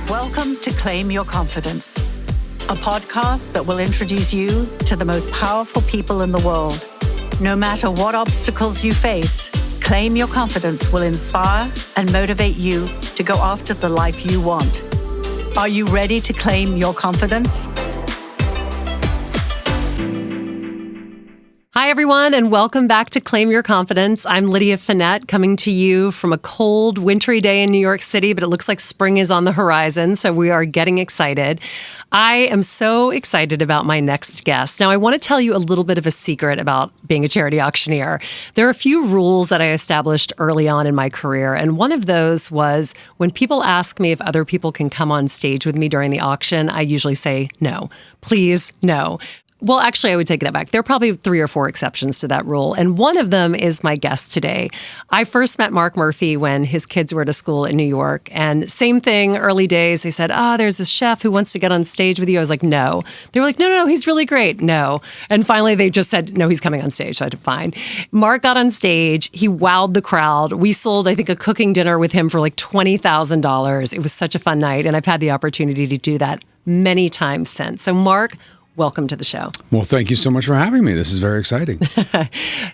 Welcome to Claim Your Confidence, a podcast that will introduce you to the most powerful people in the world. No matter what obstacles you face, Claim Your Confidence will inspire and motivate you to go after the life you want. Are you ready to claim your confidence? Hi, everyone, and welcome back to Claim Your Confidence. I'm Lydia Fenet, coming to you from a cold, wintry day in New York City, but it looks like spring is on the horizon, so we are getting excited. I am so excited about my next guest. Now, I want to tell you a little bit of a secret about being a charity auctioneer. There are a few rules that I established early on in my career, and one of those was when people ask me if other people can come on stage with me during the auction, I usually say no. Please, no. Well, actually, I would take that back. There are probably 3 or 4 exceptions to that rule, and one of them is my guest today. I first met Marc Murphy when his kids were at a school in New York, and same thing, early days, they said, there's this chef who wants to get on stage with you. I was like, no. They were like, no, he's really great. No. And finally, they just said, no, he's coming on stage, so I said, fine. Marc got on stage. He wowed the crowd. We sold, I think, a cooking dinner with him for like $20,000. It was such a fun night, and I've had the opportunity to do that many times since. So, Marc, welcome to the show. Well, thank you so much for having me. This is very exciting.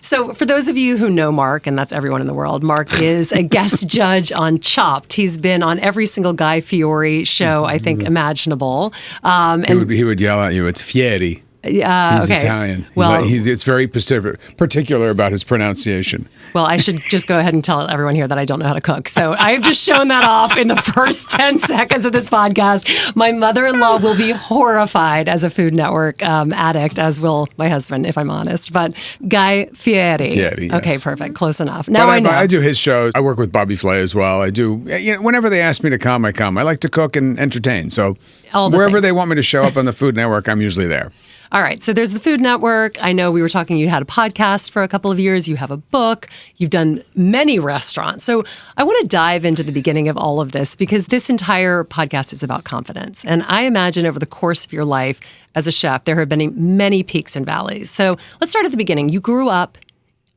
So for those of you who know Marc, and that's everyone in the world, Marc is a guest judge on Chopped. He's been on every single Guy Fieri show, I think, imaginable. He would yell at you, it's Fieri. He's okay. Italian. Well, it's very particular about his pronunciation. Well, I should just go ahead and tell everyone here that I don't know how to cook. So I've just shown that off in the first 10 seconds of this podcast. My mother-in-law will be horrified as a Food Network addict, as will my husband, if I'm honest. But Guy Fieri. Fieri, yes. Okay, perfect. Close enough. Now I know. I do his shows. I work with Bobby Flay as well. I do. Whenever they ask me to come, I come. I like to cook and entertain. So wherever they want me to show up on the Food Network, I'm usually there. All right. So there's the Food Network. I know we were talking, you had a podcast for a couple of years. You have a book. You've done many restaurants. So I want to dive into the beginning of all of this because this entire podcast is about confidence. And I imagine over the course of your life as a chef, there have been many peaks and valleys. So let's start at the beginning. You grew up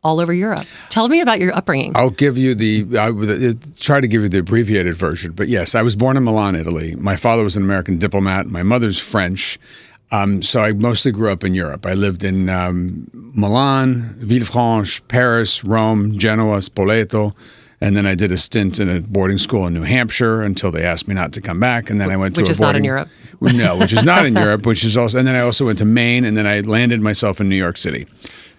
all over Europe. Tell me about your upbringing. I'll give you try to give you the abbreviated version. But yes, I was born in Milan, Italy. My father was an American diplomat. My mother's French. So I mostly grew up in Europe. I lived in Milan, Villefranche, Paris, Rome, Genoa, Spoleto, and then I did a stint in a boarding school in New Hampshire until they asked me not to come back. And then I went to which is not in Europe. No, which is not in Europe. Which is also, and then I also went to Maine, and then I landed myself in New York City.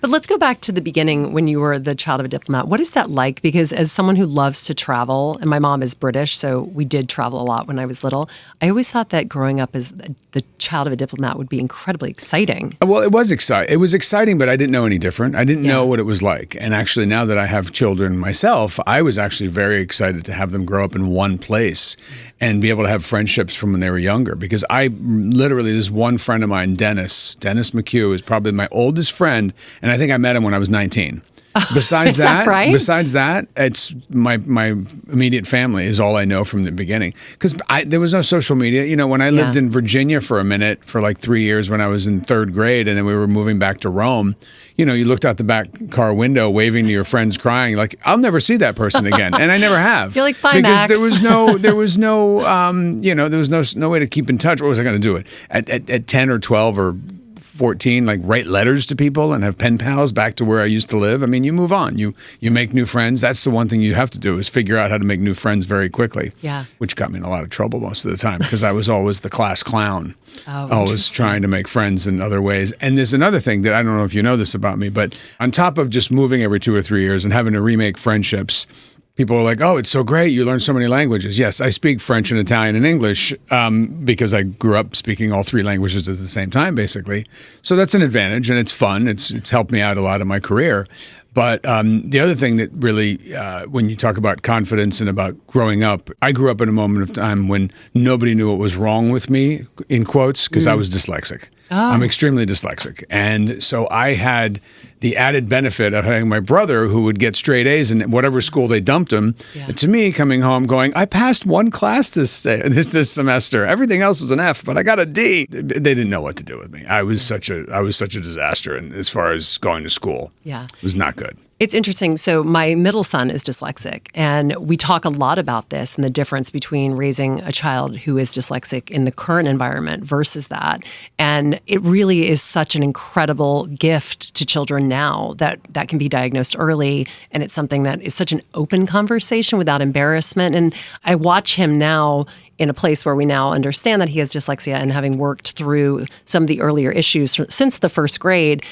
But let's go back to the beginning when you were the child of a diplomat. What is that like? Because as someone who loves to travel, and my mom is British, so we did travel a lot when I was little, I always thought that growing up as the child of a diplomat would be incredibly exciting. Well, it was exciting. It was exciting, but I didn't know any different. I didn't know what it was like. And actually, now that I have children myself, I was actually very excited to have them grow up in one place and be able to have friendships from when they were younger. Because there's one friend of mine, Dennis McHugh, is probably my oldest friend, and I think I met him when I was 19. Besides that, it's my immediate family is all I know from the beginning. Because there was no social media. When I lived in Virginia for a minute, for like 3 years when I was in 3rd grade, and then we were moving back to Rome, you looked out the back car window waving to your friends crying, like, I'll never see that person again. And I never have. You're like, bye, because Max. there was no way to keep in touch. What was I going to do? At 10 or 12 or 14, like write letters to people and have pen pals back to where I used to live. I mean, you move on. You make new friends. That's the one thing you have to do is figure out how to make new friends very quickly. Yeah. Which got me in a lot of trouble most of the time because I was always the class clown. Always trying to make friends in other ways. And there's another thing that I don't know if you know this about me, but on top of just moving every 2 or 3 years and having to remake friendships, people are like, oh, it's so great. You learn so many languages. Yes, I speak French and Italian and English because I grew up speaking all 3 languages at the same time, basically. So that's an advantage, and it's fun. It's helped me out a lot in my career. But the other thing that really, when you talk about confidence and about growing up, I grew up in a moment of time when nobody knew what was wrong with me, in quotes, because I was dyslexic. Oh. I'm extremely dyslexic. And so I had the added benefit of having my brother who would get straight A's in whatever school they dumped him, to me coming home going, I passed one class this semester. Everything else was an F, but I got a D. They didn't know what to do with me. I was such a disaster as far as going to school. Yeah. It was not good. It's interesting. So my middle son is dyslexic, and we talk a lot about this and the difference between raising a child who is dyslexic in the current environment versus that. And it really is such an incredible gift to children now that can be diagnosed early. And it's something that is such an open conversation without embarrassment. And I watch him now in a place where we now understand that he has dyslexia, and having worked through some of the earlier issues since the first grade,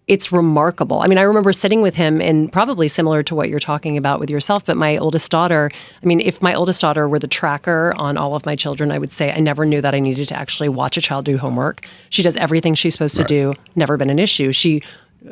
it's remarkable. I mean, I remember sitting with him, and probably similar to what you're talking about with yourself, but my oldest daughter, I mean, if my oldest daughter were the tracker on all of my children, I would say I never knew that I needed to actually watch a child do homework. She does everything she's supposed to do, never been an issue.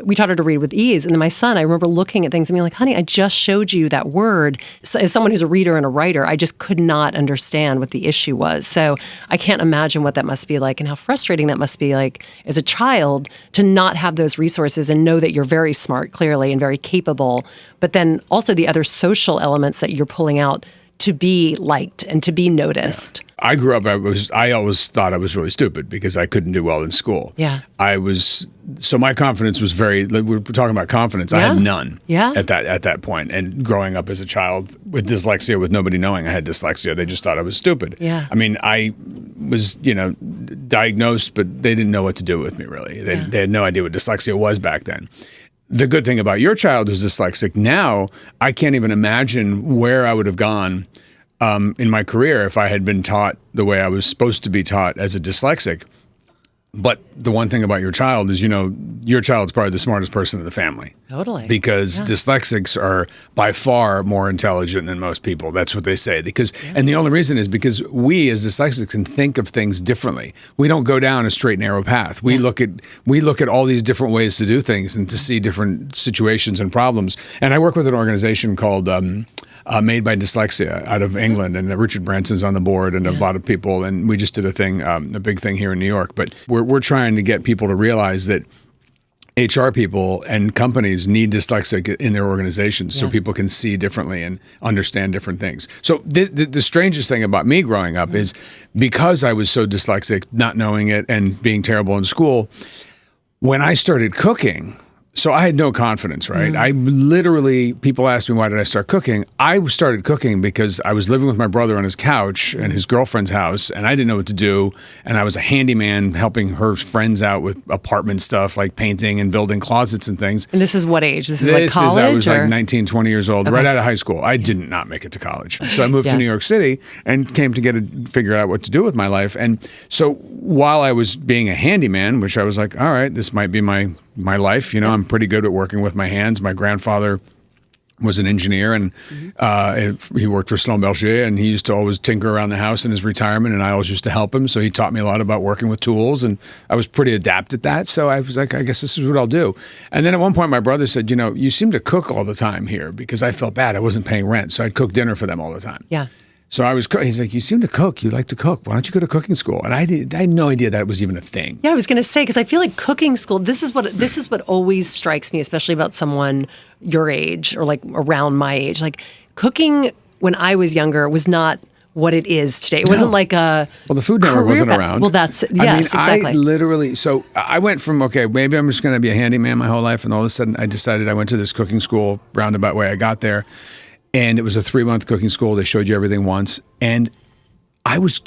We taught her to read with ease. And then my son, I remember looking at things and being like, honey, I just showed you that word. So as someone who's a reader and a writer, I just could not understand what the issue was. So I can't imagine what that must be like and how frustrating that must be like as a child to not have those resources and know that you're very smart, clearly, and very capable. But then also the other social elements that you're pulling out to be liked and to be noticed. Yeah. I grew up, I always thought I was really stupid because I couldn't do well in school. Yeah. So my confidence was we were talking about confidence. I had none at that point. And growing up as a child with dyslexia, with nobody knowing I had dyslexia, they just thought I was stupid. Yeah. I mean, I was, diagnosed, but they didn't know what to do with me, really. They had no idea what dyslexia was back then. The good thing about your child who's dyslexic now, I can't even imagine where I would have gone in my career if I had been taught the way I was supposed to be taught as a dyslexic. But the one thing about your child is, your child's probably the smartest person in the family. Totally. Because dyslexics are by far more intelligent than most people. That's what they say. And the only reason is because we as dyslexics can think of things differently. We don't go down a straight, narrow path. We look at all these different ways to do things and to see different situations and problems. And I work with an organization called Made by Dyslexia out of England, and Richard Branson's on the board, and a lot of people. And we just did a big thing here in New York. But we're trying to get people to realize that HR people and companies need dyslexic in their organizations so people can see differently and understand different things. So the strangest thing about me growing up is because I was so dyslexic, not knowing it and being terrible in school, when I started cooking, so I had no confidence, right? I literally, people asked me, why did I start cooking? I started cooking because I was living with my brother on his couch in his girlfriend's house, and I didn't know what to do. And I was a handyman helping her friends out with apartment stuff, like painting and building closets and things. And this is what age? This is like college? I was like 19, 20 years old, right out of high school. I did not make it to college. So I moved to New York City and came to figure out what to do with my life. And so while I was being a handyman, which I was like, all right, this might be my life, I'm pretty good at working with my hands. My grandfather was an engineer, and he worked for Schlumberger, and he used to always tinker around the house in his retirement, and I always used to help him. So he taught me a lot about working with tools, and I was pretty adept at that. So I was like, I guess this is what I'll do. And then at one point, my brother said, you seem to cook all the time here, because I felt bad. I wasn't paying rent, so I'd cook dinner for them all the time. Yeah. So I was. He's like, you seem to cook. You like to cook. Why don't you go to cooking school? And I had no idea that was even a thing. Yeah, I was going to say, because I feel like cooking school. This is what always strikes me, especially about someone your age or like around my age. Like cooking when I was younger was not what it is today. It wasn't like a the Food Network wasn't around. Well, exactly. I literally. So I went from maybe I'm just going to be a handyman my whole life, and all of a sudden I decided I went to this cooking school roundabout way I got there. And it was a 3-month cooking school. They showed you everything once. And I was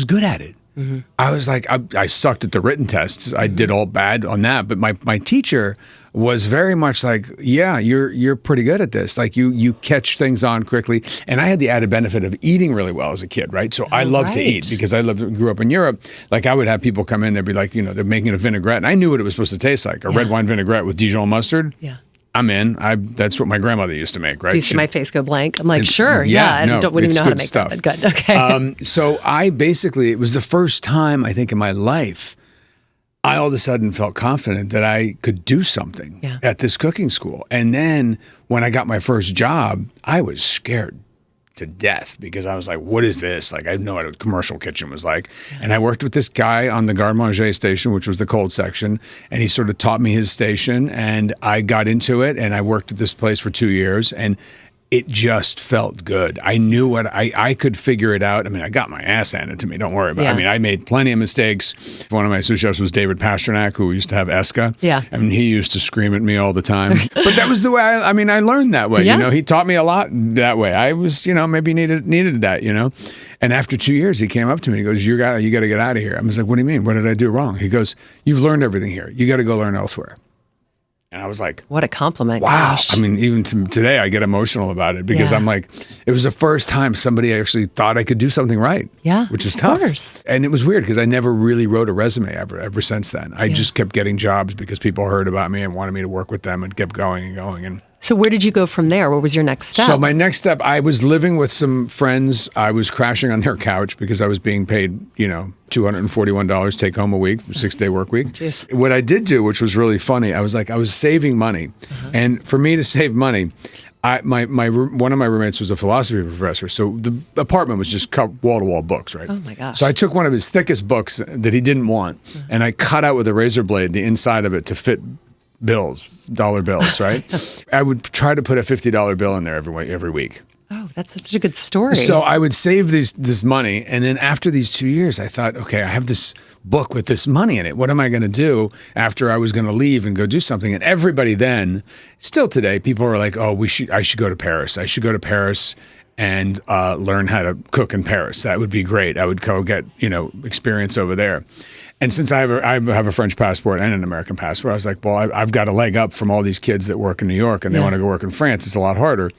good at it. Mm-hmm. I was like, I sucked at the written tests. I did all bad on that. But my teacher was very much like, yeah, you're pretty good at this. Like you catch things on quickly. And I had the added benefit of eating really well as a kid, right? So I loved to eat because grew up in Europe. Like I would have people come in, they'd be like, they're making a vinaigrette. And I knew what it was supposed to taste like, a red wine vinaigrette with Dijon mustard. Yeah. I'm in. That's what my grandmother used to make, right? Do you see my face go blank? I'm like, sure, I wouldn't even know how to make that, but good. Okay. So it was the first time I think in my life, I all of a sudden felt confident that I could do something at this cooking school. And then when I got my first job, I was scared to death because I was like, what is this? Like, I didn't know what a commercial kitchen was like. Yeah. And I worked with this guy on the garde manger station, which was the cold section. And he sort of taught me his station, and I got into it, and I worked at this place for 2 years. And it just felt good. I knew what I could figure it out. I mean, I got my ass handed to me. Don't worry about it. I mean, I made plenty of mistakes. One of my sous chefs was David Pasternak, who used to have Esca. Yeah. I mean, he used to scream at me all the time. But that was the way I learned that way. Yeah. You know, he taught me a lot that way. I was, maybe needed that, And after 2 years, he came up to me. He goes, you got to get out of here. I was like, what do you mean? What did I do wrong? He goes, you've learned everything here. You got to go learn elsewhere. And I was like, what a compliment. Wow. Gosh. I mean, even today, I get emotional about it because I'm like, it was the first time somebody actually thought I could do something right. Yeah. Which was tough. Course. And it was weird because I never really wrote a resume ever since then. I just kept getting jobs because people heard about me and wanted me to work with them and kept going and going. And so where did you go from there? What was your next step? so my next step, I was living with some friends. I was crashing on their couch because I was being paid, $241 take home a week, 6-day work week. Jeez. What I did do, which was really funny, I was saving money. And for me to save money, one of my roommates was a philosophy professor. So the apartment was just wall-to-wall books, right? Oh my gosh. So I took one of his thickest books that he didn't want, and I cut out with a razor blade the inside of it to fit dollar bills, right? I would try to put a $50 bill in there every week. Oh, that's such a good story. So I would save this money, and then after these 2 years, I thought, okay, I have this book with this money in it. What am I going to do after I was going to leave and go do something? And everybody then, still today, people are like, oh, I should go to Paris. I should go to Paris and learn how to cook in Paris. That would be great. I would go get experience over there. And since I have a French passport and an American passport, I was like, well, I've got a leg up from all these kids that work in New York and they want to go work in France. It's a lot harder.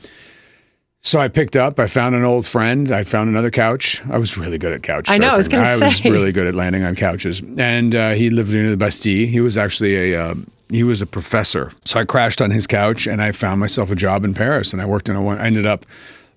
So I found an old friend. I found another couch. I was really good at couch surfing. I know, I was going to say. I was really good at landing on couches. And he lived near the Bastille. He was actually he was a professor. So I crashed on his couch and I found myself a job in Paris. And I worked I ended up,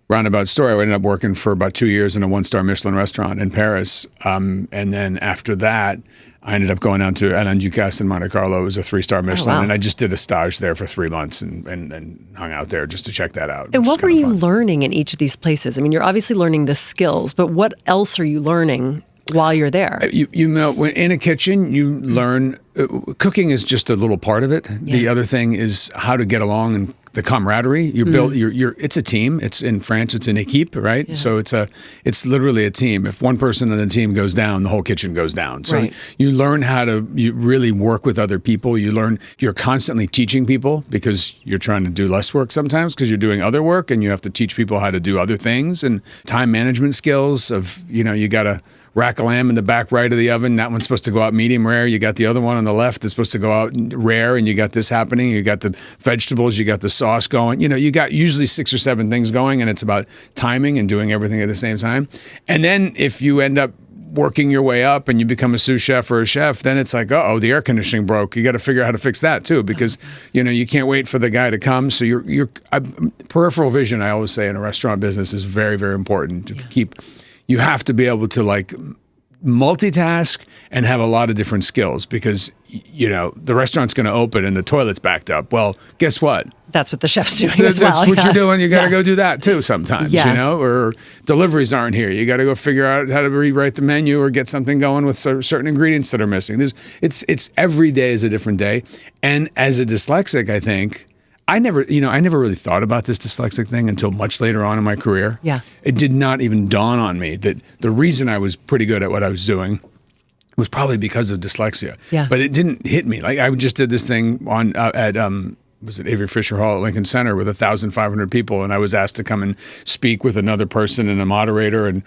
roundabout story, I ended up working for about 2 years in a 1-star Michelin restaurant in Paris. And then after that, I ended up going down to Alain Ducasse in Monte Carlo. It was a 3-star Michelin. wow. And I just did a stage there for 3 months and hung out there just to check that out. And what were you learning in each of these places? I mean, you're obviously learning the skills, but what else are you learning while you're there? When in a kitchen, you learn cooking is just a little part of it. Yeah. The other thing is how to get along and the camaraderie. You build. It's a team. It's in French. It's an équipe, right? Yeah. So it's literally a team. If one person on the team goes down, the whole kitchen goes down. So you learn how to really work with other people. You're constantly teaching people because you're trying to do less work sometimes because you're doing other work and you have to teach people how to do other things and time management skills of, you got to rack a lamb in the back right of the oven. That one's supposed to go out medium rare. You got the other one on the left that's supposed to go out rare, and you got this happening. You got the vegetables, you got the sauce going. You got usually 6 or 7 things going, and it's about timing and doing everything at the same time. And then if you end up working your way up and you become a sous chef or a chef, then it's like, the air conditioning broke. You got to figure out how to fix that too, because you can't wait for the guy to come. So your peripheral vision, I always say, in a restaurant business is very, very important to keep. You have to be able to multitask and have a lot of different skills because, the restaurant's going to open and the toilet's backed up. Well, guess what? That's what the chef's doing as well. That's what you're doing. You got to go do that too sometimes, or deliveries aren't here. You got to go figure out how to rewrite the menu or get something going with certain ingredients that are missing. It's every day is a different day. And as a dyslexic, I think, I never really thought about this dyslexic thing until much later on in my career. Yeah. It did not even dawn on me that the reason I was pretty good at what I was doing was probably because of dyslexia. Yeah. But it didn't hit me. Like I just did this thing at Avery Fisher Hall at Lincoln Center with 1,500 people, and I was asked to come and speak with another person and a moderator, and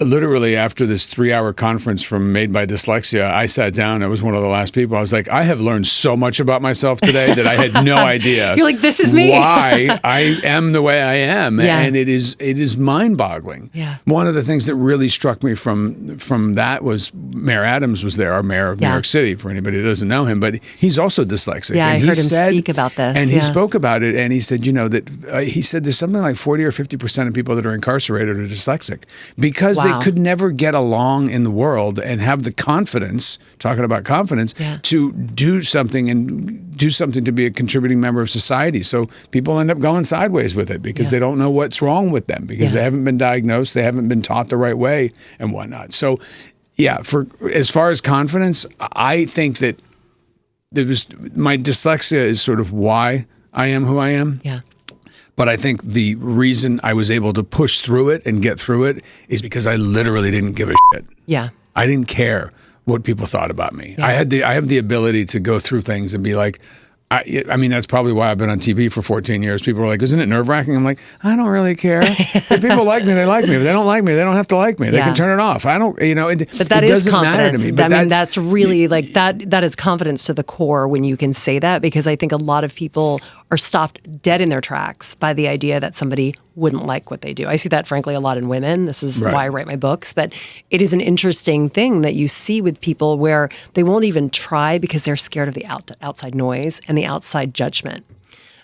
literally after this 3-hour conference made by Dyslexia, I sat down. I was one of the last people. I was like, I have learned so much about myself today that I had no idea. You're like, this is me. Why I am the way I am. Yeah. And it is mind-boggling. Yeah. One of the things that really struck me from that was Mayor Adams was there, our mayor of New York City, for anybody who doesn't know him, but he's also dyslexic. Yeah, and I heard him speak about this. And he spoke about it, and he said, he said there's something like 40 or 50% of people that are incarcerated are dyslexic because they could never get along in the world and have the confidence, talking about confidence, to do something to be a contributing member of society. So people end up going sideways with it because they don't know what's wrong with them because they haven't been diagnosed, they haven't been taught the right way and whatnot. So for as far as confidence, I think that my dyslexia is sort of why I am who I am. Yeah. But I think the reason I was able to push through it and get through it is because I literally didn't give a shit. Yeah. I didn't care what people thought about me. Yeah. I have the ability to go through things and be like, I mean, that's probably why I've been on TV for 14 years. People are like, isn't it nerve-wracking? I'm like, I don't really care. If people like me, they like me. If they don't like me, they don't have to like me. They can turn it off. I don't, but that it is doesn't matter to confidence. me. But that's really like that is confidence to the core when you can say that, because I think a lot of people are stopped dead in their tracks by the idea that somebody wouldn't like what they do. I see that, frankly, a lot in women. This is why I write my books. But it is an interesting thing that you see with people where they won't even try because they're scared of the outside noise and the outside judgment.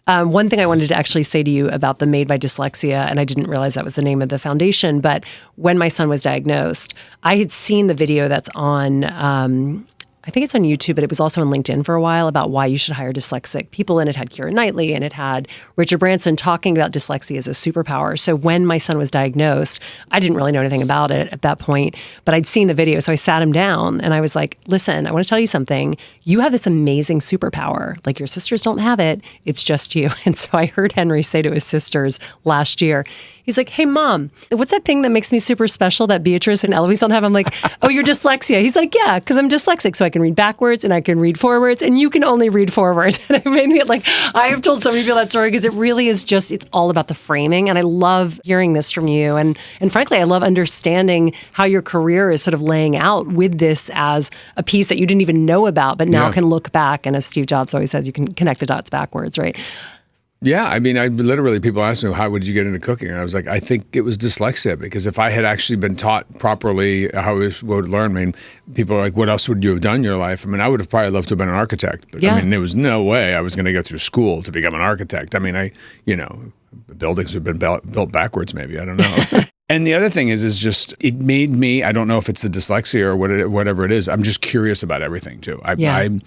One thing I wanted to actually say to you about the Made by Dyslexia, and I didn't realize that was the name of the foundation, but when my son was diagnosed, I had seen the video that's on I think it's on YouTube, but it was also on LinkedIn for a while, about why you should hire dyslexic people. And it had Keira Knightley and it had Richard Branson talking about dyslexia as a superpower. So when my son was diagnosed, I didn't really know anything about it at that point, but I'd seen the video. So I sat him down and I was like, listen, I want to tell you something. You have this amazing superpower. Like, your sisters don't have it. It's just you. And so I heard Henry say to his sisters last year, he's like, hey, Mom, what's that thing that makes me super special that Beatrice and Eloise don't have? I'm like, oh, your dyslexia. He's like, yeah, because I'm dyslexic. So I can read backwards and I can read forwards, and you can only read forwards. And it made me like, I have told so many people that story because it really is just, it's all about the framing. And I love hearing this from you. And frankly, I love understanding how your career is sort of laying out with this as a piece that you didn't even know about, but now can look back. And as Steve Jobs always says, you can connect the dots backwards, right? Yeah, I mean, I literally, people ask me, how would you get into cooking? And I was like, I think it was dyslexia, because if I had actually been taught properly how I would learn, I mean, people are like, what else would you have done in your life? I mean, I would have probably loved to have been an architect, but I mean, there was no way I was going to go through school to become an architect. I mean, buildings have been built backwards, maybe, I don't know. And the other thing is just, it made me, I don't know if it's the dyslexia or whatever it is, I'm just curious about everything too. I'm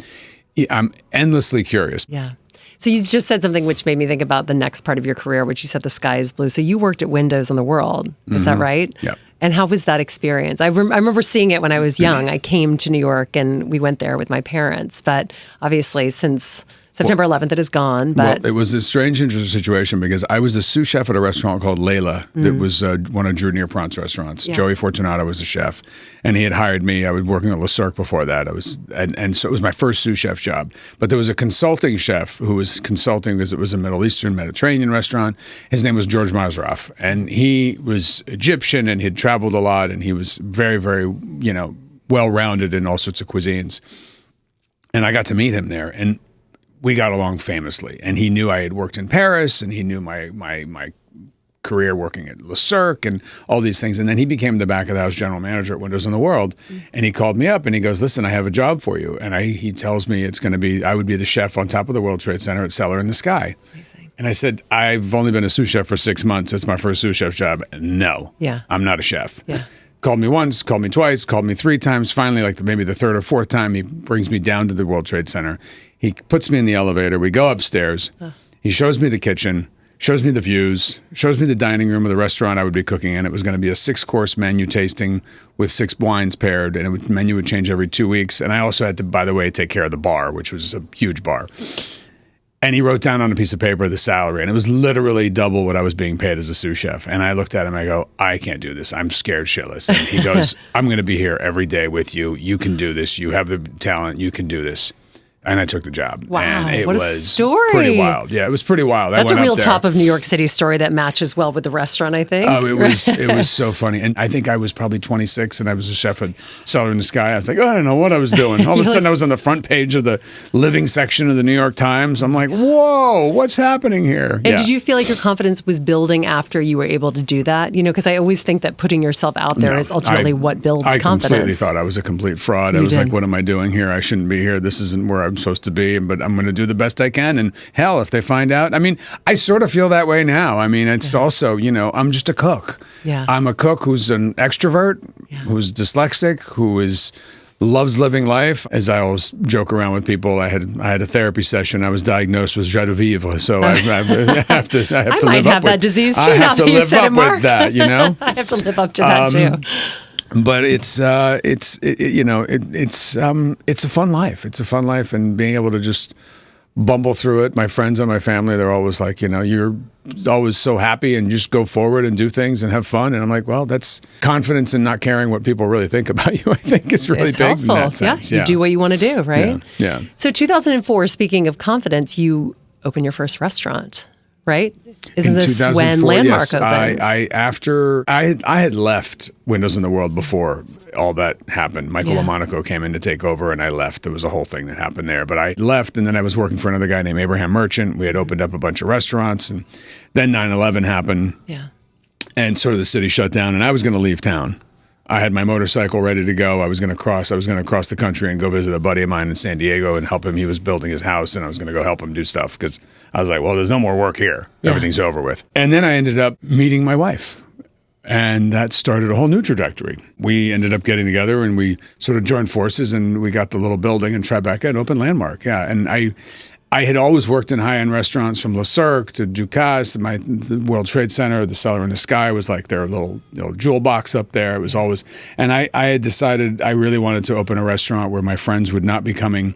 endlessly curious. Yeah. So you just said something which made me think about the next part of your career, which you said the sky is blue. So you worked at Windows on the World. Is that right? Yeah. And how was that experience? I remember seeing it when I was young. I came to New York and we went there with my parents. But obviously since September 11th, it is gone. But it was a strange, interesting situation because I was a sous chef at a restaurant called Layla. That was one of Drew Nearpont's restaurants. Yeah. Joey Fortunato was the chef, and he had hired me. I was working at Le Cirque before that. And so it was my first sous chef job. But there was a consulting chef who was consulting because it was a Middle Eastern Mediterranean restaurant. His name was George Mazraf, and he was Egyptian and he'd traveled a lot, and he was very, very, well-rounded in all sorts of cuisines. And I got to meet him there, and we got along famously, and he knew I had worked in Paris, and he knew my career working at Le Cirque and all these things. And then he became the back of the house general manager at Windows on the World. And he called me up and he goes, listen, I have a job for you. And he tells me I would be the chef on top of the World Trade Center at Cellar in the Sky. Amazing. And I said, I've only been a sous chef for 6 months. It's my first sous chef job. No, I'm not a chef. Yeah. Called me once, called me twice, called me 3 times. Finally, like maybe the 3rd or 4th time, he brings me down to the World Trade Center. He puts me in the elevator. We go upstairs. He shows me the kitchen, shows me the views, shows me the dining room of the restaurant I would be cooking in. It was going to be a 6-course menu tasting with 6 wines paired, and the menu would change every 2 weeks. And I also had to, by the way, take care of the bar, which was a huge bar. And he wrote down on a piece of paper the salary, and it was literally double what I was being paid as a sous chef. And I looked at him, I go, I can't do this. I'm scared shitless. And he goes, I'm going to be here every day with you. You can do this. You have the talent. You can do this. And I took the job. Wow, and it what a was story. Pretty wild. Yeah, it was pretty wild. That's a real top of New York City story that matches well with the restaurant, I think. Oh, it was so funny. And I think I was probably 26 and I was a chef at Cellar in the Sky. I was like, I don't know what I was doing. All of a sudden I was on the front page of the living section of the New York Times. I'm like, whoa, what's happening here? And did you feel like your confidence was building after you were able to do that? Because I always think that putting yourself out there is ultimately what builds confidence. I completely thought I was a complete fraud. I was like, what am I doing here? I shouldn't be here. This isn't where I'm supposed to be. But I'm going to do the best I can. And hell, if they find out, I mean, I sort of feel that way now. I mean, it's also, I'm just a cook. Yeah. I'm a cook who's an extrovert, who's dyslexic, who loves living life. As I always joke around with people, I had a therapy session. I was diagnosed with joie de vivre, so I have to I live might up have with that disease too. I have to live up with that, I have to live up to that too. But it's a fun life. It's a fun life, and being able to just bumble through it. My friends and my family, they're always like, you're always so happy and just go forward and do things and have fun. And I'm like, well, that's confidence in not caring what people really think about you, I think is really big helpful. in that sense. You do what you want to do, right? Yeah. So 2004, speaking of confidence, you opened your first restaurant, right? Isn't this when Landmark opens? I had left Windows in the World before all that happened. Michael LaMonaco came in to take over, and I left. There was a whole thing that happened there. But I left, and then I was working for another guy named Abraham Merchant. We had opened up a bunch of restaurants, and then 9/11 happened. Yeah. And sort of the city shut down, and I was going to leave town. I had my motorcycle ready to go. I was going to cross the country and go visit a buddy of mine in San Diego and help him. He was building his house, and I was going to go help him do stuff because I was like, well, there's no more work here. Yeah. Everything's over with. And then I ended up meeting my wife, and that started a whole new trajectory. We ended up getting together, and we sort of joined forces, and we got the little building in Tribeca and opened Landmark. Yeah, and I had always worked in high-end restaurants from Le Cirque to Ducasse. The World Trade Center, the Cellar in the Sky was like their little jewel box up there. It was always, and I had decided I really wanted to open a restaurant where my friends would not be coming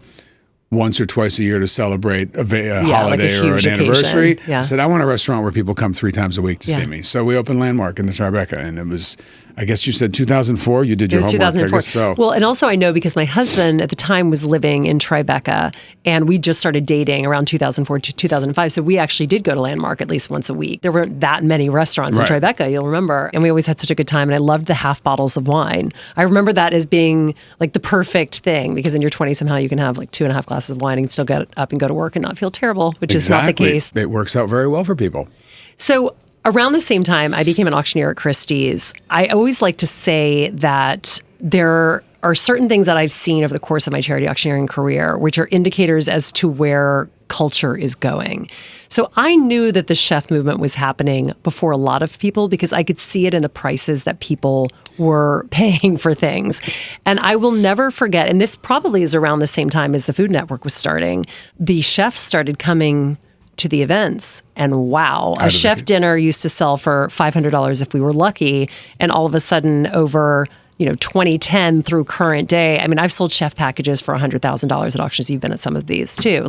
once or twice a year to celebrate a holiday or an anniversary. Yeah. I said, I want a restaurant where people come 3 times a week to see me. So we opened Landmark in the Tribeca, and it was, I guess you said 2004? You did your homework, 2004. I guess so. Well, and also I know because my husband at the time was living in Tribeca, and we just started dating around 2004 to 2005. So we actually did go to Landmark at least once a week. There weren't that many restaurants in Tribeca, you'll remember. And we always had such a good time, and I loved the half bottles of wine. I remember that as being like the perfect thing, because in your 20s somehow you can have like 2.5 glasses of wine and still get up and go to work and not feel terrible, which is not the case. It works out very well for people. So around the same time, I became an auctioneer at Christie's. I always like to say that there are certain things that I've seen over the course of my charity auctioneering career, which are indicators as to where culture is going. So I knew that the chef movement was happening before a lot of people because I could see it in the prices that people were paying for things. And I will never forget, and this probably is around the same time as the Food Network was starting, the chefs started coming to the events, and wow, a chef dinner used to sell for $500 if we were lucky, and all of a sudden over 2010 through current day, I mean, I've sold chef packages for $100,000 at auctions. You've been at some of these too.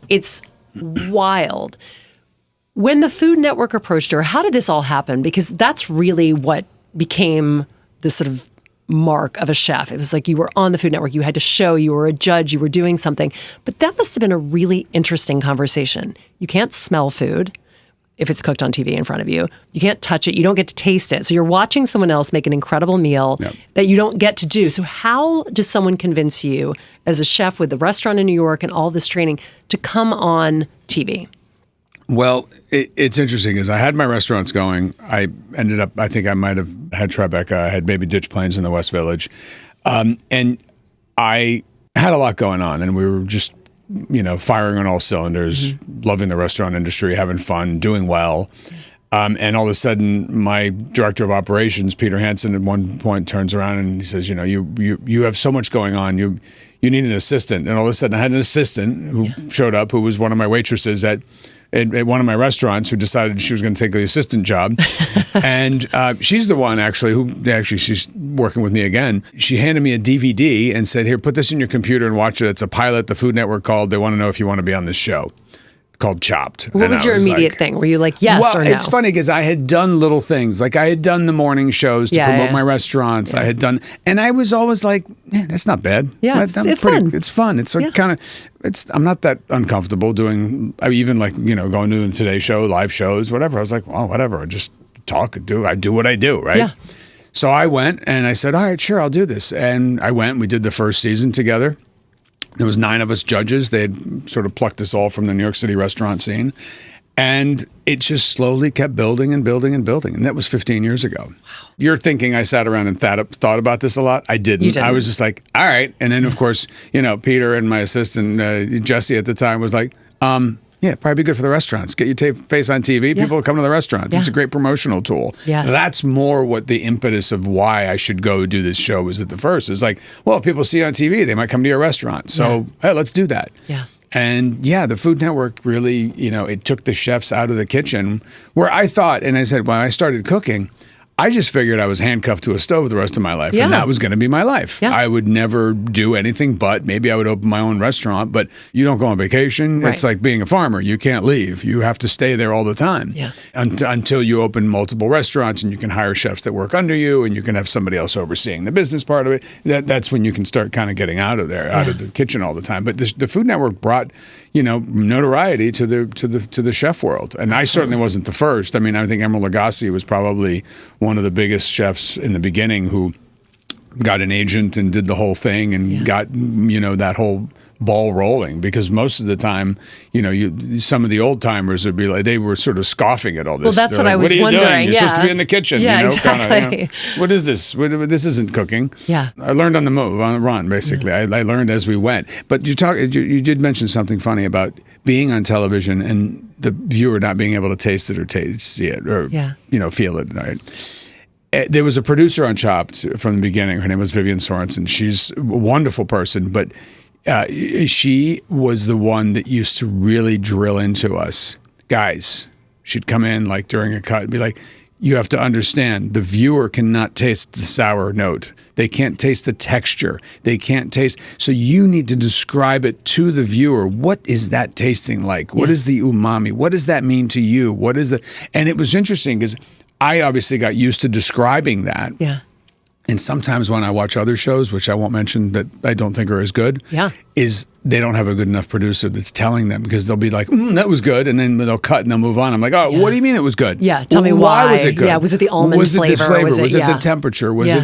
It's wild. When the Food Network approached her, how did this all happen? Because that's really what became the sort of mark of a chef. It was like you were on the Food Network, you had to show, you were a judge, you were doing something. But that must have been a really interesting conversation. You can't smell food if it's cooked on TV in front of you. You can't touch it. You don't get to taste it. So you're watching someone else make an incredible meal that you don't get to do. So how does someone convince you as a chef with the restaurant in New York and all this training to come on TV? Well, it's interesting because I had my restaurants going. I ended up, I think I might have had Tribeca. I had Baby Ditch Plains in the West Village. And I had a lot going on, and we were just firing on all cylinders, loving the restaurant industry, having fun, doing well. And all of a sudden, my director of operations, Peter Hansen, at one point turns around and he says, you have so much going on. You need an assistant. And all of a sudden, I had an assistant who showed up, who was one of my waitresses at one of my restaurants, who decided she was going to take the assistant job. And she's the one, she's working with me again. She handed me a DVD and said, here, put this in your computer and watch it. It's a pilot the Food Network called. They want to know if you want to be on this show called Chopped. What was your immediate thing? Were you like, yes or no? Well, it's funny because I had done little things. Like I had done the morning shows to promote my restaurants. I had done, and I was always like, that's not bad. Yeah, it's fun. It's fun. It's kind of, I'm not that uncomfortable doing, even like, going to the Today Show, live shows, whatever. I was like, well, whatever. I just talk and I do what I do, right? Yeah. So I went and I said, all right, sure, I'll do this. And I went, we did the first season together. There was 9 of us judges. They had sort of plucked us all from the New York City restaurant scene. And it just slowly kept building and building and building. And that was 15 years ago. Wow. You're thinking I sat around and thought about this a lot. I didn't. You didn't. I was just like, all right. And then, of course, Peter and my assistant, Jesse at the time, was like, yeah, probably be good for the restaurants. Get your face on TV. People will come to the restaurants. Yeah. It's a great promotional tool. Yes. That's more what the impetus of why I should go do this show was at the first. It's like, well, if people see you on TV, they might come to your restaurant. So, hey, let's do that. Yeah. And the Food Network really, it took the chefs out of the kitchen where I thought, and I said, when I started cooking, I just figured I was handcuffed to a stove the rest of my life, and that was going to be my life. Yeah. I would never do anything but maybe I would open my own restaurant, but you don't go on vacation. Right. It's like being a farmer. You can't leave. You have to stay there all the time until you open multiple restaurants and you can hire chefs that work under you and you can have somebody else overseeing the business part of it. That's when you can start kind of getting out of there, out of the kitchen all the time. But the Food Network brought, notoriety to the chef world. And I certainly wasn't the first. I mean, I think Emeril Lagasse was probably one of the biggest chefs in the beginning who got an agent and did the whole thing and got, that whole ball rolling, because most of the time, some of the old timers would be like, they were sort of scoffing at all this. Well, that's what I was wondering. wondering. You're supposed to be in the kitchen. Exactly. What is this? This isn't cooking. Yeah. I learned on the move, on the run, basically. I learned as we went. But you did mention something funny about being on television and the viewer not being able to taste it or see it or feel it. Right? There was a producer on Chopped from the beginning. Her name was Vivian Sorensen. She's a wonderful person, but she was the one that used to really drill into us. Guys, she'd come in like during a cut and be like, you have to understand, the viewer cannot taste the sour note. They can't taste the texture. They can't taste. So you need to describe it to the viewer. What is that tasting like? What is the umami? What does that mean to you? What is the? And it was interesting because I obviously got used to describing that. Yeah. And sometimes when I watch other shows, which I won't mention that I don't think are as good, is they don't have a good enough producer that's telling them, because they'll be like, that was good, and then they'll cut and they'll move on. I'm like, what do you mean it was good? Yeah, tell me why. Was it good? Yeah, was it the almond flavor? Was it the flavor? Was it the the temperature? Was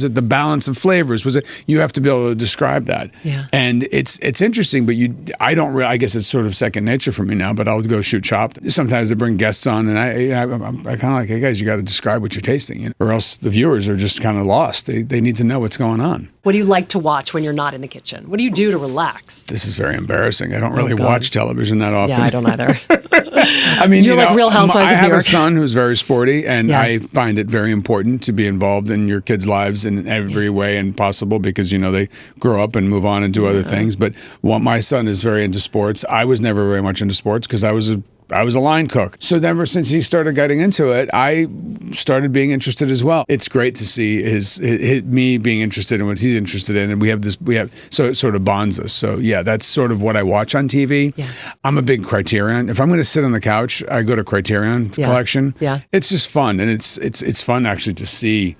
it the balance of flavors? Was it? You have to be able to describe that. Yeah. And it's interesting, but I don't really. I guess it's sort of second nature for me now. But I'll go shoot Chopped. Sometimes they bring guests on, and I'm kind of like, hey guys, you got to describe what you're tasting, or else the viewers are just kind of lost. They need to know what's going on. What do you like to watch when you're not in the kitchen? What do you do to relax? This is very embarrassing. I don't really watch television that often. Yeah, I don't either. I mean, you're like Real Housewives of New York. I have a son who's very sporty, and I find it very important to be involved in your kids' lives in every way and possible, because they grow up and move on and do other things. But my son is very into sports. I was never very much into sports because I was a line cook. So ever since he started getting into it, I started being interested as well. It's great to see me being interested in what he's interested in, and so it sort of bonds us. So that's sort of what I watch on TV. Yeah. I'm a big Criterion. If I'm going to sit on the couch, I go to Criterion Collection. Yeah. It's just fun, and it's fun actually to see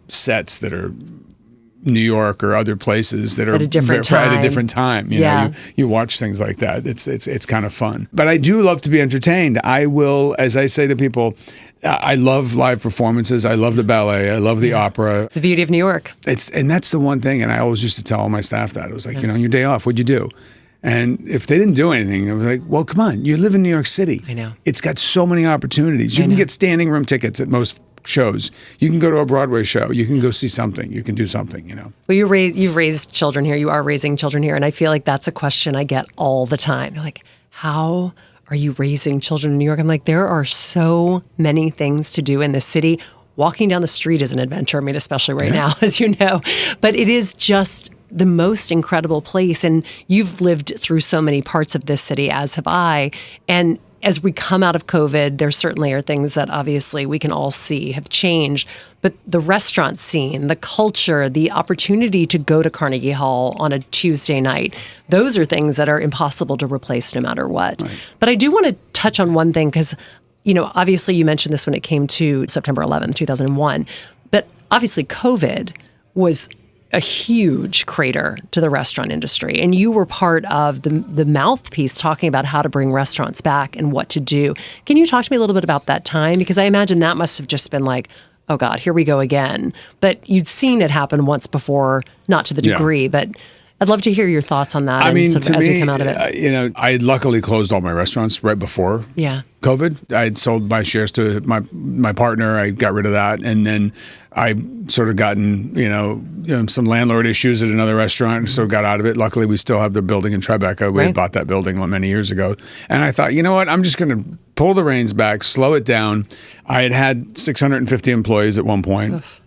sets that are New York or other places that are at a different time. You watch things like that. It's kind of fun. But I do love to be entertained. I will, as I say to people, I love live performances. I love the ballet. I love the opera. The beauty of New York. And that's the one thing. And I always used to tell all my staff that. It was like, on your day off, what'd you do? And if they didn't do anything, I was like, well, come on. You live in New York City. I know. It's got so many opportunities. You can get standing room tickets at most shows. You can go to a Broadway show. You can go see something. You can do something, Well, you've raised children here. You are raising children here. And I feel like that's a question I get all the time. They're like, how are you raising children in New York? I'm like, there are so many things to do in this city. Walking down the street is an adventure. I mean, especially right now, as you know. But it is just the most incredible place. And you've lived through so many parts of this city, as have I. And as we come out of COVID, there certainly are things that obviously we can all see have changed. But the restaurant scene, the culture, the opportunity to go to Carnegie Hall on a Tuesday night, those are things that are impossible to replace no matter what. Right. But I do want to touch on one thing because, obviously you mentioned this when it came to September 11th, 2001. But obviously COVID was a huge crater to the restaurant industry. And you were part of the mouthpiece talking about how to bring restaurants back and what to do. Can you talk to me a little bit about that time? Because I imagine that must have just been like, oh God, here we go again. But you'd seen it happen once before, not to the degree, but I'd love to hear your thoughts on that. I mean, to as me, we come out of it. I luckily closed all my restaurants right before COVID. I had sold my shares to my partner. I got rid of that. And then I sort of gotten, some landlord issues at another restaurant, so got out of it. Luckily, we still have the building in Tribeca. We had bought that building many years ago. And I thought, you know what, I'm just going to pull the reins back, slow it down. I had 650 employees at one point. Oof.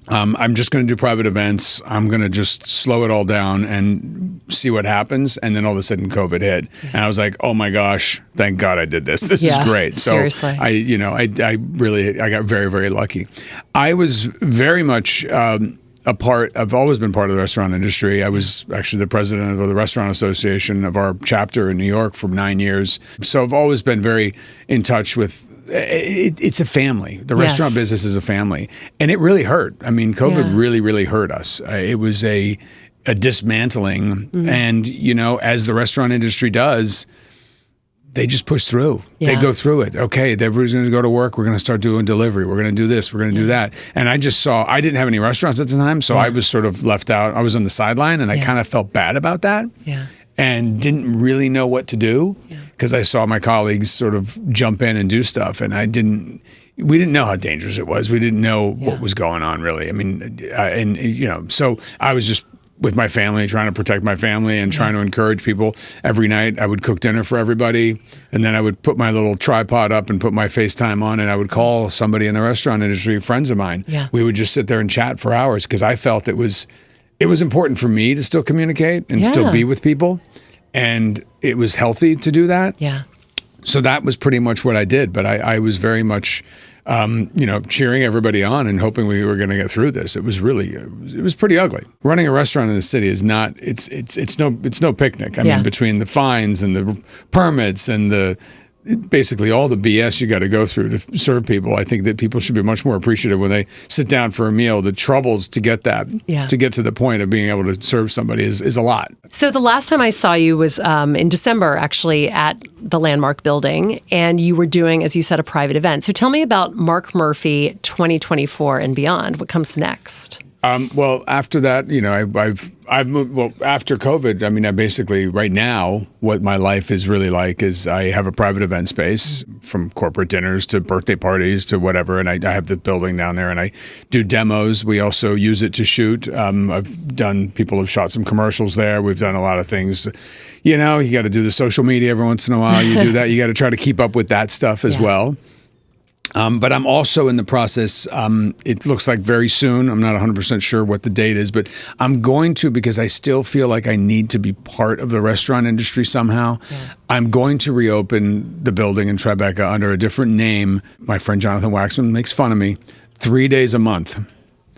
I'm just going to do private events. I'm going to just slow it all down and see what happens. And then all of a sudden COVID hit. Yeah. And I was like, oh my gosh, thank God I did this. This is great. So seriously. I got very, very lucky. I was very much I've always been part of the restaurant industry. I was actually the president of the Restaurant Association of our chapter in New York for 9 years. So I've always been very in touch with it's a family. The restaurant business is a family. And it really hurt. I mean, COVID really, really hurt us. It was a dismantling. Mm-hmm. And, as the restaurant industry does, they just push through. Yeah. They go through it. Okay, everybody's going to go to work. We're going to start doing delivery. We're going to do this. We're going to do that. And I just saw, I didn't have any restaurants at the time, so I was sort of left out. I was on the sideline, and I kind of felt bad about that and didn't really know what to do because I saw my colleagues sort of jump in and do stuff, and we didn't know how dangerous it was. We didn't know what was going on, really. I mean, so I was just with my family, trying to protect my family and trying to encourage people. Every night I would cook dinner for everybody, and then I would put my little tripod up and put my FaceTime on, and I would call somebody in the restaurant industry, friends of mine. Yeah. We would just sit there and chat for hours because I felt it was important for me to still communicate and still be with people, and it was healthy to do that. Yeah. So that was pretty much what I did, but I was very much cheering everybody on and hoping we were going to get through this. It was pretty ugly. Running a restaurant in the city is not, it's no picnic. I mean, between the fines and the permits and basically all the BS you got to go through to serve people, I think that people should be much more appreciative when they sit down for a meal. The troubles to get to get to the point of being able to serve somebody is a lot. So the last time I saw you was in December, actually, at the Landmark building, and you were doing, as you said, a private event. So tell me about Marc Murphy 2024 and beyond. What comes next? Well, after that, I've moved. Well, after COVID, I mean, I basically right now, what my life is really like is I have a private event space, from corporate dinners to birthday parties to whatever, and I have the building down there, and I do demos. We also use it to shoot. People have shot some commercials there. We've done a lot of things. You got to do the social media every once in a while. You do that. You got to try to keep up with that stuff as well. But I'm also in the process, it looks like very soon, I'm not 100% sure what the date is, but I'm going to, because I still feel like I need to be part of the restaurant industry somehow, I'm going to reopen the building in Tribeca under a different name. My friend Jonathan Waxman makes fun of me. 3 days a month.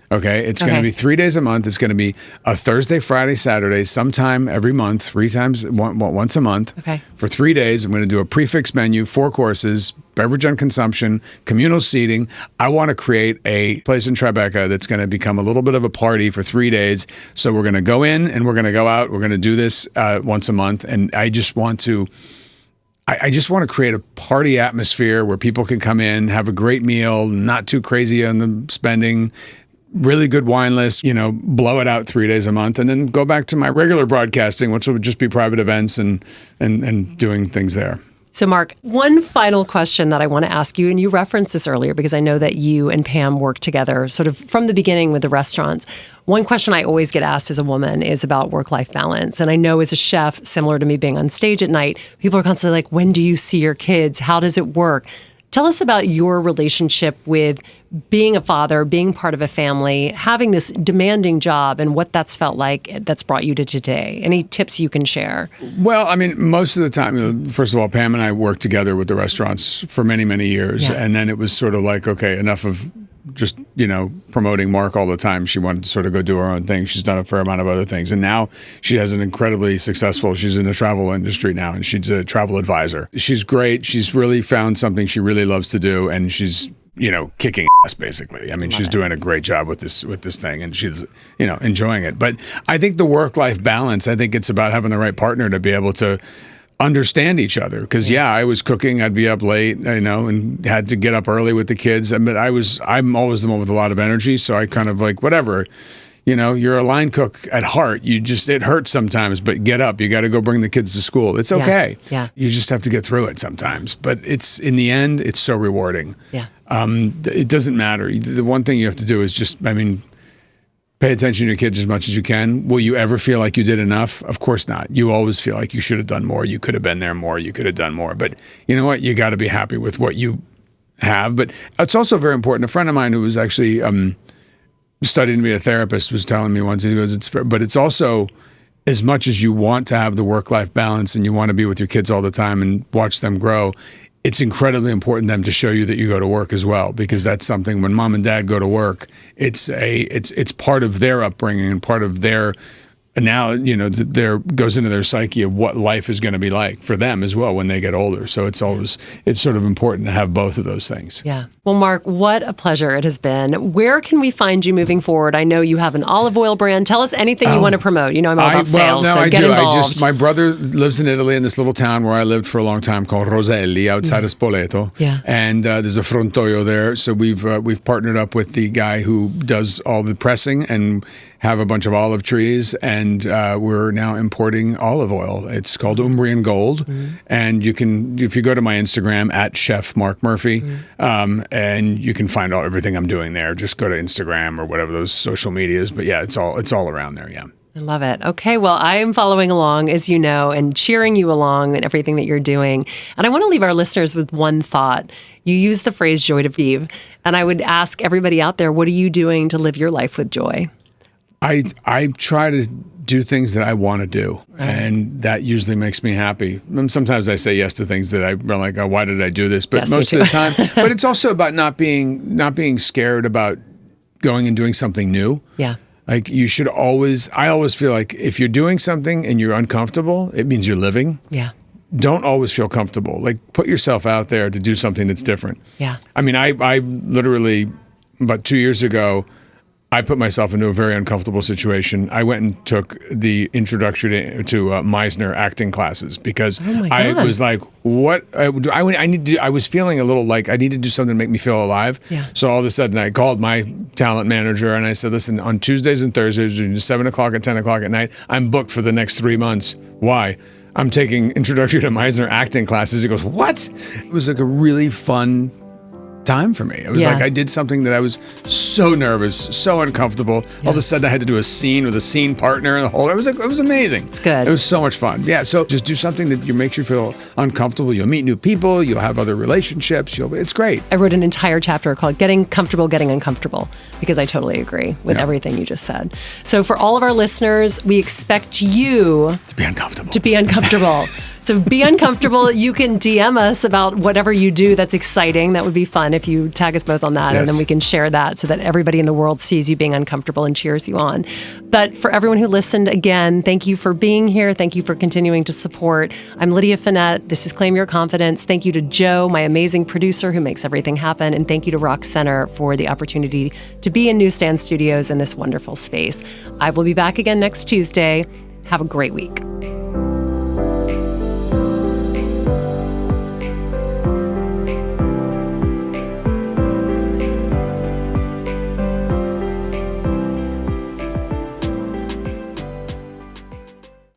Okay, it's going to be 3 days a month. It's going to be a Thursday, Friday, Saturday, sometime every month, once a month. Okay. For 3 days, I'm going to do a prefix menu, 4 courses, beverage on consumption, communal seating. I want to create a place in Tribeca that's going to become a little bit of a party for 3 days. So we're going to go in and we're going to go out. We're going to do this once a month, and I just want to create a party atmosphere where people can come in, have a great meal, not too crazy on the spending. Really good wine list, blow it out 3 days a month, and then go back to my regular broadcasting, which would just be private events and doing things there. So, Marc, one final question that I want to ask you, and you referenced this earlier because I know that you and Pam worked together sort of from the beginning with the restaurants. One question I always get asked as a woman is about work-life balance. And I know as a chef, similar to me being on stage at night, people are constantly like, when do you see your kids? How does it work? Tell us about your relationship with being a father, being part of a family, having this demanding job, and what that's felt like that's brought you to today. Any tips you can share? Well, I mean, most of the time, first of all, Pam and I worked together with the restaurants for many, many years. Yeah. And then it was sort of like, okay, enough of just, promoting Marc all the time. She wanted to sort of go do her own thing. She's done a fair amount of other things. And now she has an incredibly successful, she's in the travel industry now, and she's a travel advisor. She's great. She's really found something she really loves to do, and she's, kicking ass, basically. I mean, she's doing a great job with this thing, and she's, enjoying it. But I think the work-life balance, I think it's about having the right partner to be able to understand each other. Because I was cooking, I'd be up late, and had to get up early with the kids. But I'm always the one with a lot of energy, so I kind of like, whatever. You're a line cook at heart. It hurts sometimes, but get up. You got to go bring the kids to school. It's okay. Yeah. You just have to get through it sometimes. But in the end, it's so rewarding. Yeah. It doesn't matter. The one thing you have to do is just, pay attention to your kids as much as you can. Will you ever feel like you did enough? Of course not. You always feel like you should have done more. You could have been there more. You could have done more. But you know what? You got to be happy with what you have. But it's also very important. A friend of mine who was actually studying to be a therapist was telling me once, he goes, but it's also, as much as you want to have the work-life balance and you want to be with your kids all the time and watch them grow, it's incredibly important them to show you that you go to work as well, because that's something when mom and dad go to work, it's part of their upbringing and part of their, now, there goes into their psyche of what life is going to be like for them as well when they get older. So it's sort of important to have both of those things. Yeah. Well, Marc, what a pleasure it has been. Where can we find you moving forward? I know you have an olive oil brand. Tell us anything you want to promote. I'm all about sales, so get involved. My brother lives in Italy in this little town where I lived for a long time called Roselli outside of Spoleto. Yeah. And there's a frontoio there. So we've partnered up with the guy who does all the pressing and have a bunch of olive trees, and we're now importing olive oil. It's called Umbrian Gold, and you can, if you go to my Instagram at Chef Marc Murphy, and you can find everything I'm doing there. Just go to Instagram or whatever those social medias. But yeah, it's all around there. Yeah. I love it. Okay, well, I am following along, as you know, and cheering you along in everything that you're doing. And I want to leave our listeners with one thought. You use the phrase joie de vivre, and I would ask everybody out there, what are you doing to live your life with joy? I try to do things that I want to do, and that usually makes me happy. And sometimes I say yes to things that I'm like, oh, why did I do this? But yes, most of the time, but it's also about not being scared about going and doing something new. Yeah. Like I always feel like if you're doing something and you're uncomfortable, it means you're living. Yeah. Don't always feel comfortable. Like, put yourself out there to do something that's different. Yeah. I mean, I literally, about 2 years ago, I put myself into a very uncomfortable situation. I went and took the introduction to Meisner acting classes because I was like, what? I was feeling a little like I need to do something to make me feel alive. Yeah. So all of a sudden I called my talent manager and I said, listen, on Tuesdays and Thursdays, 7 o'clock and 10 o'clock at night, I'm booked for the next 3 months. Why? I'm taking introductory to Meisner acting classes. He goes, what? It was like a really fun time for me. It was like I did something that I was so nervous, so uncomfortable. All of a sudden I had to do a scene with a scene partner and the whole, it was amazing. It's good. It was so much fun. Yeah. So just do something that makes you feel uncomfortable. You'll meet new people. You'll have other relationships. It's great. I wrote an entire chapter called Getting Comfortable, Getting Uncomfortable, because I totally agree with everything you just said. So for all of our listeners, we expect you to be uncomfortable. So be uncomfortable. You can DM us about whatever you do that's exciting. That would be fun if you tag us both on that. Yes. And then we can share that so that everybody in the world sees you being uncomfortable and cheers you on. But for everyone who listened, again, thank you for being here. Thank you for continuing to support. I'm Lydia Fenet. This is Claim Your Confidence. Thank you to Joe, my amazing producer who makes everything happen. And thank you to Rock Center for the opportunity to be in Newsstand Studios in this wonderful space. I will be back again next Tuesday. Have a great week.